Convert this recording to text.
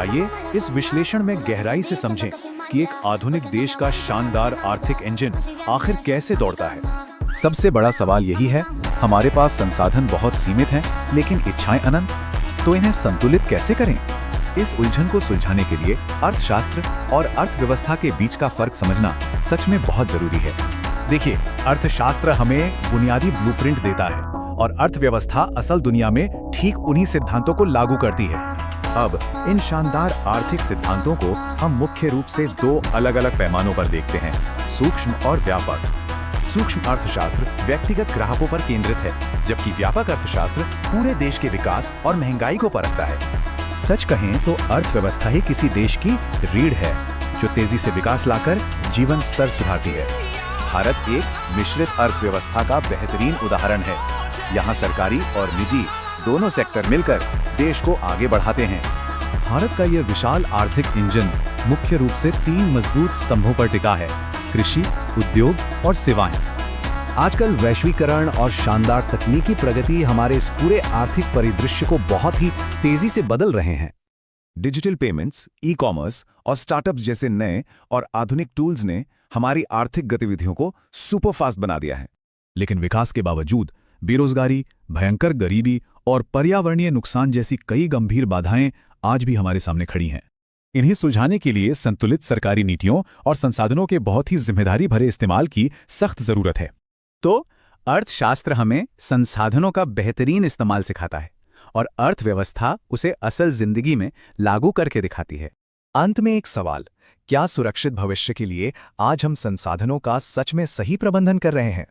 आइए इस विश्लेषण में गहराई से समझें कि एक आधुनिक देश का शानदार आर्थिक इंजन आखिर कैसे दौड़ता है। सबसे बड़ा सवाल यही है, हमारे पास संसाधन बहुत सीमित हैं, लेकिन इच्छाएं अनंत, तो इन्हें संतुलित कैसे करें? इस उलझन को सुलझाने के लिए अर्थशास्त्र और अर्थव्यवस्था के बीच का फर्क समझना सच में बहुत जरूरी है। देखिए, अर्थशास्त्र हमें बुनियादी ब्लूप्रिंट देता है और अर्थव्यवस्था असल दुनिया में ठीक उन्हीं सिद्धांतों को लागू करती है। अब इन शानदार आर्थिक सिद्धांतों को हम मुख्य रूप से दो अलग-अलग पैमानों पर देखते हैं, सूक्ष्म और व्यापक। सूक्ष्म अर्थशास्त्र व्यक्तिगत ग्राहकों पर केंद्रित है, जबकि व्यापक अर्थशास्त्र पूरे देश के विकास और महंगाई को परखता है। सच कहें तो अर्थव्यवस्था ही किसी देश की रीढ़ है, जो तेजी से विकास लाकर जीवन स्तर सुधारती है। भारत एक मिश्रित अर्थव्यवस्था का बेहतरीन उदाहरण है। यहाँ सरकारी और निजी दोनों सेक्टर मिलकर देश को आगे बढ़ाते हैं। भारत का यह विशाल आर्थिक इंजन मुख्य रूप से 3 मजबूत स्तंभों पर टिका है: कृषि, उद्योग और सेवाएं। आजकल वैश्वीकरण और शानदार तकनीकी प्रगति हमारे इस पूरे आर्थिक परिदृश्य को बहुत ही तेजी से बदल रहे हैं। डिजिटल पेमेंट्स, ई-कॉमर्स और स्टार्टअप्स जैसे नए और आधुनिक टूल्स ने हमारी आर्थिक गतिविधियों को सुपरफास्ट बना दिया है। लेकिन विकास के बावजूद बेरोजगारी, भयंकर गरीबी और पर्यावरणीय नुकसान जैसी कई गंभीर बाधाएं आज भी हमारे सामने खड़ी हैं। इन्हें सुलझाने के लिए संतुलित सरकारी नीतियों और संसाधनों के बहुत ही जिम्मेदारी भरे इस्तेमाल की सख्त जरूरत है। तो अर्थशास्त्र हमें संसाधनों का बेहतरीन इस्तेमाल सिखाता है और अर्थव्यवस्था उसे असल जिंदगी में लागू करके दिखाती है। अंत में एक सवाल, क्या सुरक्षित भविष्य के लिए आज हम संसाधनों का सच में सही प्रबंधन कर रहे हैं?